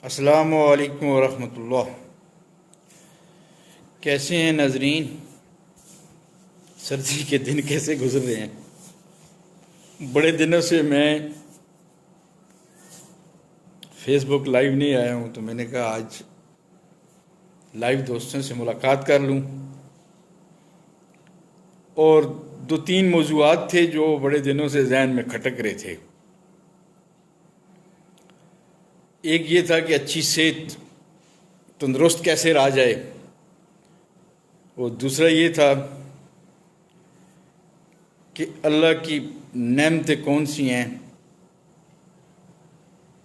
السلام علیکم ورحمۃ اللہ۔ کیسے ہیں ناظرین؟ سردی کے دن کیسے گزر رہے ہیں؟ بڑے دنوں سے میں فیس بک لائیو نہیں آیا ہوں، تو میں نے کہا آج لائیو دوستوں سے ملاقات کر لوں، اور 2-3 موضوعات تھے جو بڑے دنوں سے ذہن میں کھٹک رہے تھے۔ ایک یہ تھا کہ اچھی صحت تندرست کیسے رہا جائے، اور دوسرا یہ تھا کہ اللہ کی نعمتیں کون سی ہیں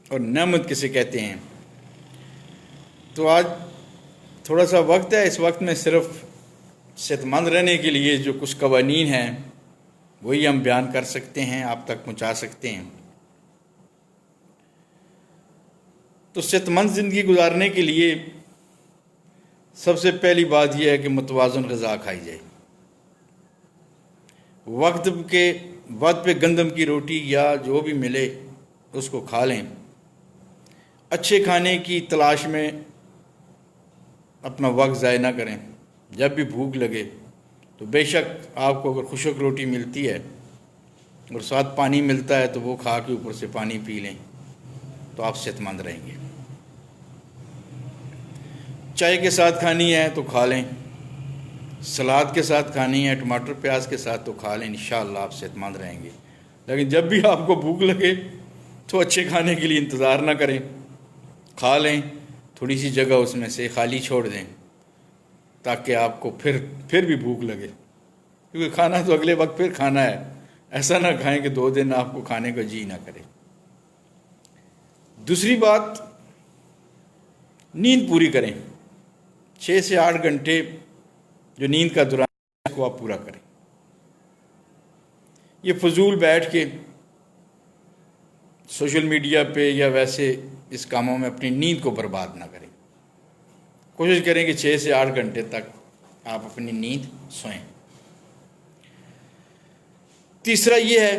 اور نعمت کسے کہتے ہیں۔ تو آج تھوڑا سا وقت ہے، اس وقت میں صرف صحت مند رہنے کے لیے جو کچھ قوانین ہیں وہی ہم بیان کر سکتے ہیں، آپ تک پہنچا سکتے ہیں۔ تو صحت مند زندگی گزارنے کے لیے سب سے پہلی بات یہ ہے کہ متوازن غذا کھائی جائے۔ وقت پہ گندم کی روٹی یا جو بھی ملے اس کو کھا لیں۔ اچھے کھانے کی تلاش میں اپنا وقت ضائع نہ کریں۔ جب بھی بھوک لگے تو بے شک آپ کو اگر خشک روٹی ملتی ہے اور ساتھ پانی ملتا ہے تو وہ کھا کے اوپر سے پانی پی لیں، تو آپ صحت مند رہیں گے۔ چائے کے ساتھ کھانی ہے تو کھا لیں، سلاد کے ساتھ کھانی ہے، ٹماٹر پیاز کے ساتھ تو کھا لیں، انشاءاللہ آپ صحت مند رہیں گے۔ لیکن جب بھی آپ کو بھوک لگے تو اچھے کھانے کے لیے انتظار نہ کریں، کھا لیں، تھوڑی سی جگہ اس میں سے خالی چھوڑ دیں تاکہ آپ کو پھر بھی بھوک لگے، کیونکہ کھانا تو اگلے وقت پھر کھانا ہے۔ ایسا نہ کھائیں کہ 2 دن آپ کو کھانے کا جی نہ کرے۔ دوسری بات، نیند پوری کریں۔ 6 سے 8 گھنٹے جو نیند کا دوران ہے اس کو آپ پورا کریں۔ یہ فضول بیٹھ کے سوشل میڈیا پہ یا ویسے اس کاموں میں اپنی نیند کو برباد نہ کریں۔ کوشش کریں کہ 6 سے 8 گھنٹے تک آپ اپنی نیند سوئیں۔ تیسرا یہ ہے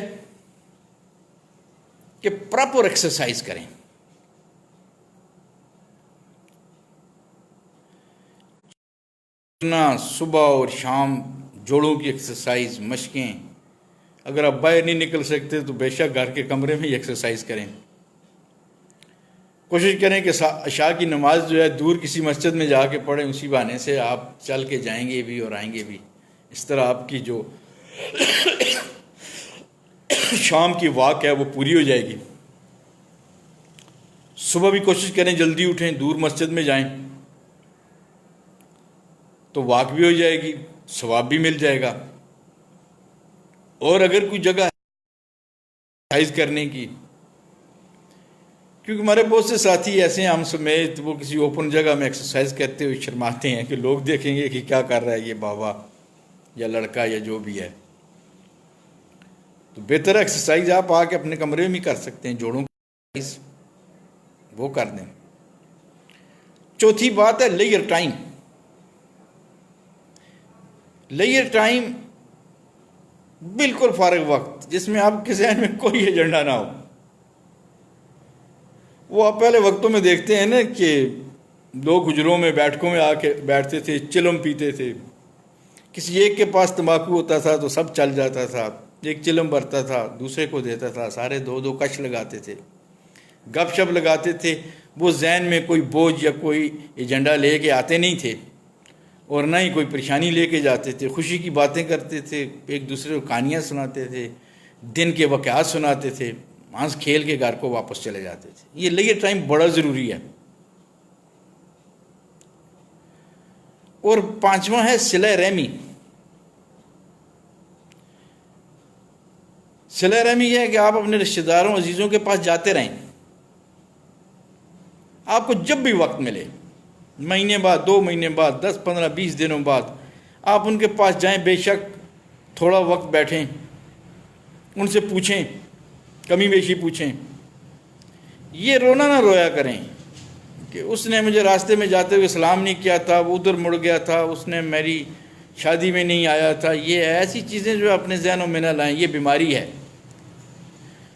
کہ پراپر ایکسرسائز کریں۔ صبح اور شام جوڑوں کی ایکسرسائز، مشقیں۔ اگر آپ باہر نہیں نکل سکتے تو بے شک گھر کے کمرے میں ہی ایکسرسائز کریں۔ کوشش کریں کہ عشاء کی نماز جو ہے دور کسی مسجد میں جا کے پڑھیں، اسی بہانے سے آپ چل کے جائیں گے بھی اور آئیں گے بھی۔ اس طرح آپ کی جو شام کی واک ہے وہ پوری ہو جائے گی۔ صبح بھی کوشش کریں جلدی اٹھیں، دور مسجد میں جائیں تو واک بھی ہو جائے گی، ثواب بھی مل جائے گا۔ اور اگر کوئی جگہ ایکسرسائز کرنے کی، کیونکہ ہمارے بہت سے ساتھی ایسے ہیں، ہم سمیت، وہ کسی اوپن جگہ میں ایکسرسائز کرتے ہوئے شرماتے ہیں کہ لوگ دیکھیں گے کہ کیا کر رہا ہے یہ بابا یا لڑکا یا جو بھی ہے۔ تو بہتر ایکسرسائز آپ آ کے اپنے کمرے میں کر سکتے ہیں، جوڑوں کی ایکسرسائز وہ کر دیں۔ چوتھی بات ہے لیئر ٹائم۔ لیئر ٹائم بالکل فارغ وقت جس میں آپ کے ذہن میں کوئی ایجنڈا نہ ہو۔ وہ آپ پہلے وقتوں میں دیکھتے ہیں نا کہ لوگ حجروں میں بیٹھکوں میں آ کے بیٹھتے تھے، چلم پیتے تھے، کسی ایک کے پاس تمباکو ہوتا تھا تو سب چل جاتا تھا، ایک چلم بھرتا تھا دوسرے کو دیتا تھا، سارے 2 کش لگاتے تھے، گپ شپ لگاتے تھے۔ وہ ذہن میں کوئی بوجھ یا کوئی ایجنڈا لے کے آتے نہیں تھے، اور نہ ہی کوئی پریشانی لے کے جاتے تھے۔ خوشی کی باتیں کرتے تھے، ایک دوسرے کو کہانیاں سناتے تھے، دن کے واقعات سناتے تھے، ہنس کھیل کے گھر کو واپس چلے جاتے تھے۔ یہ لیئر ٹائم بڑا ضروری ہے۔ اور 5واں ہے صلہ رحمی۔ صلہ رحمی یہ ہے کہ آپ اپنے رشتہ داروں عزیزوں کے پاس جاتے رہیں۔ آپ کو جب بھی وقت ملے، مہینے بعد، 2 مہینے بعد، 10 15 20 دنوں بعد آپ ان کے پاس جائیں، بے شک تھوڑا وقت بیٹھیں، ان سے پوچھیں، کمی بیشی پوچھیں۔ یہ رونا نہ رویا کریں کہ اس نے مجھے راستے میں جاتے ہوئے سلام نہیں کیا تھا، وہ ادھر مڑ گیا تھا، اس نے میری شادی میں نہیں آیا تھا۔ یہ ایسی چیزیں جو اپنے ذہنوں میں نہ لائیں، یہ بیماری ہے۔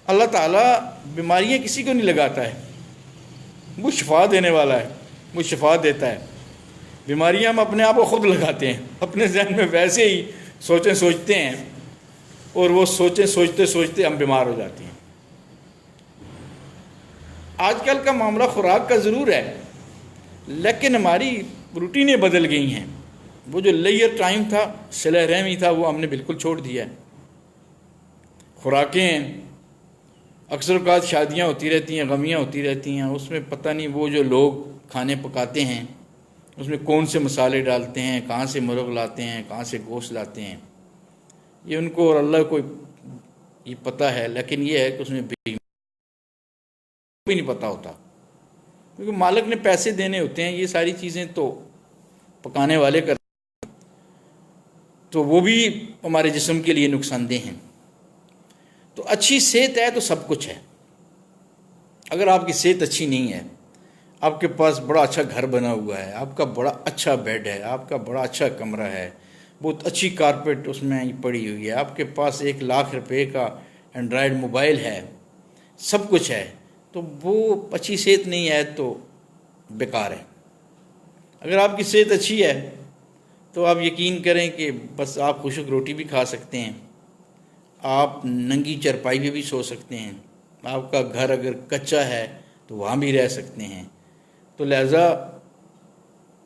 اللہ تعالیٰ بیماریاں کسی کو نہیں لگاتا ہے، وہ شفا دینے والا ہے، وہ شفا دیتا ہے۔ بیماریاں ہم اپنے آپ کو خود لگاتے ہیں، اپنے ذہن میں ویسے ہی سوچیں سوچتے ہیں، اور وہ سوچیں سوچتے سوچتے ہم بیمار ہو جاتے ہیں۔ آج کل کا معاملہ خوراک کا ضرور ہے، لیکن ہماری روٹینیں بدل گئی ہیں۔ وہ جو لیئر ٹائم تھا، صلہ رحمی تھا، وہ ہم نے بالکل چھوڑ دیا ہے۔ خوراکیں اکثر اوقات شادیاں ہوتی رہتی ہیں، غمیاں ہوتی رہتی ہیں، اس میں پتہ نہیں وہ جو لوگ کھانے پکاتے ہیں اس میں کون سے مسالے ڈالتے ہیں، کہاں سے مرغ لاتے ہیں، کہاں سے گوشت لاتے ہیں، یہ ان کو اور اللہ کو یہ پتہ ہے۔ لیکن یہ ہے کہ اس میں بھی نہیں پتہ ہوتا، کیونکہ مالک نے پیسے دینے ہوتے ہیں، یہ ساری چیزیں تو پکانے والے کرتے ہیں، تو وہ بھی ہمارے جسم کے لیے نقصان دہ ہیں۔ تو اچھی صحت ہے تو سب کچھ ہے۔ اگر آپ کی صحت اچھی نہیں ہے، آپ کے پاس بڑا اچھا گھر بنا ہوا ہے، آپ کا بڑا اچھا بیڈ ہے، آپ کا بڑا اچھا کمرہ ہے، بہت اچھی کارپیٹ اس میں پڑی ہوئی ہے، آپ کے پاس 1,00,000 روپے کا اینڈرائڈ موبائل ہے، سب کچھ ہے، تو وہ اچھی صحت نہیں ہے تو بیکار ہے۔ اگر آپ کی صحت اچھی ہے تو آپ یقین کریں کہ بس آپ خشک روٹی بھی کھا سکتے ہیں، آپ ننگی چرپائی پہ بھی سو سکتے ہیں، آپ کا گھر اگر کچا ہے تو وہاں بھی رہ سکتے ہیں۔ تو لہٰذا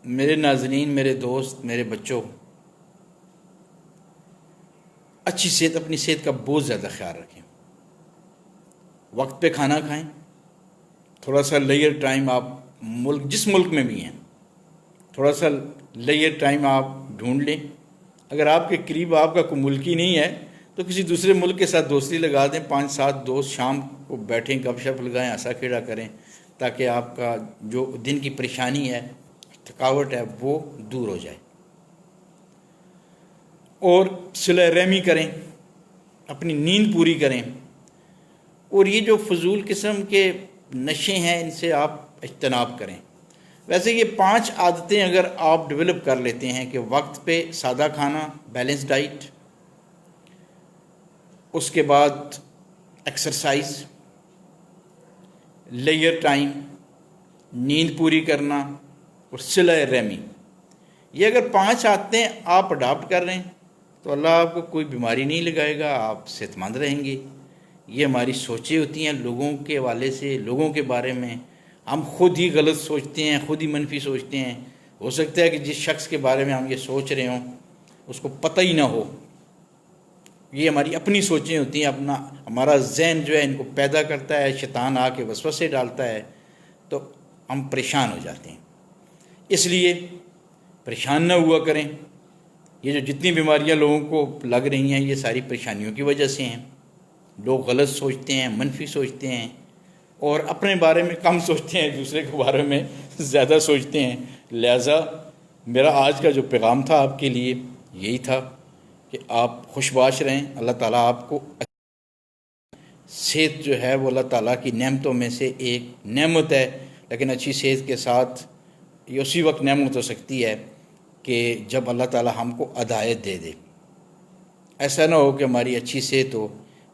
میرے ناظرین، میرے دوست، میرے بچوں، اچھی صحت، اپنی صحت کا بہت زیادہ خیال رکھیں، وقت پہ کھانا کھائیں، تھوڑا سا لیئر ٹائم آپ جس ملک میں بھی ہیں تھوڑا سا لیئر ٹائم آپ ڈھونڈ لیں۔ اگر آپ کے قریب آپ کا کوئی ملک ہی نہیں ہے تو کسی دوسرے ملک کے ساتھ دوستی لگا دیں، 5-7 دوست شام کو بیٹھیں، گپ شپ لگائیں، ہنسا کھیڑا کریں، تاکہ آپ کا جو دن کی پریشانی ہے، تھکاوٹ ہے، وہ دور ہو جائے۔ اور صلہ رحمی کریں، اپنی نیند پوری کریں، اور یہ جو فضول قسم کے نشے ہیں ان سے آپ اجتناب کریں۔ ویسے یہ 5 عادتیں اگر آپ ڈیولپ کر لیتے ہیں کہ وقت پہ سادہ کھانا، بیلنس ڈائٹ، اس کے بعد ایکسرسائز، لیئر ٹائم، نیند پوری کرنا اور صلہ رحمی، یہ اگر 5 عادتیں آپ اڈاپٹ کر رہے ہیں تو اللہ آپ کو کوئی بیماری نہیں لگائے گا، آپ صحت مند رہیں گے۔ یہ ہماری سوچیں ہوتی ہیں لوگوں کے حوالے سے، لوگوں کے بارے میں ہم خود ہی غلط سوچتے ہیں، خود ہی منفی سوچتے ہیں۔ ہو سکتا ہے کہ جس شخص کے بارے میں ہم یہ سوچ رہے ہوں اس کو پتہ ہی نہ ہو۔ یہ ہماری اپنی سوچیں ہوتی ہیں، ہمارا ذہن جو ہے ان کو پیدا کرتا ہے، شیطان آ کے وسوسے ڈالتا ہے، تو ہم پریشان ہو جاتے ہیں۔ اس لیے پریشان نہ ہوا کریں۔ یہ جو جتنی بیماریاں لوگوں کو لگ رہی ہیں یہ ساری پریشانیوں کی وجہ سے ہیں۔ لوگ غلط سوچتے ہیں، منفی سوچتے ہیں، اور اپنے بارے میں کم سوچتے ہیں، دوسرے کے بارے میں زیادہ سوچتے ہیں۔ لہٰذا میرا آج کا جو پیغام تھا آپ کے لیے یہی تھا کہ آپ خوش باش رہیں۔ اللہ تعالیٰ آپ کو صحت جو ہے وہ اللہ تعالیٰ کی نعمتوں میں سے ایک نعمت ہے، لیکن اچھی صحت کے ساتھ یہ اسی وقت نعمت ہو سکتی ہے کہ جب اللہ تعالیٰ ہم کو ہدایت دے دے۔ ایسا نہ ہو کہ ہماری اچھی صحت ہو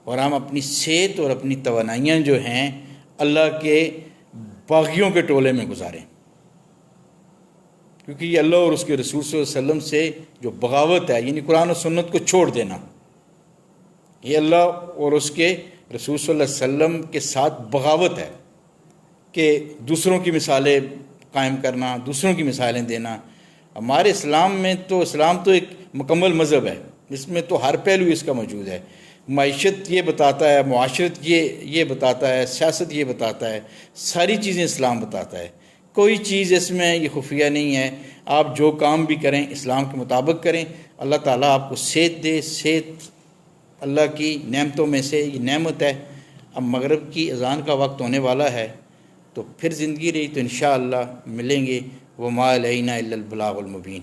اور ہم اپنی صحت اور اپنی توانائیاں جو ہیں اللہ کے باغیوں کے ٹولے میں گزاریں، کیونکہ یہ اللہ اور اس کے رسول صلی اللہ علیہ وسلم سے جو بغاوت ہے، یعنی قرآن و سنت کو چھوڑ دینا، یہ اللہ اور اس کے رسول صلی اللہ علیہ وسلم کے ساتھ بغاوت ہے کہ دوسروں کی مثالیں قائم کرنا، دوسروں کی مثالیں دینا۔ ہمارے اسلام تو ایک مکمل مذہب ہے، اس میں تو ہر پہلو اس کا موجود ہے۔ معیشت یہ بتاتا ہے، معاشرت یہ بتاتا ہے، سیاست یہ بتاتا ہے، ساری چیزیں اسلام بتاتا ہے۔ کوئی چیز اس میں یہ خفیہ نہیں ہے۔ آپ جو کام بھی کریں اسلام کے مطابق کریں، اللہ تعالیٰ آپ کو صحت دے۔ صحت اللہ کی نعمتوں میں سے یہ نعمت ہے۔ اب مغرب کی اذان کا وقت ہونے والا ہے، تو پھر زندگی رہی تو انشاءاللہ ملیں گے۔ وما علینا الا البلاغ المبین۔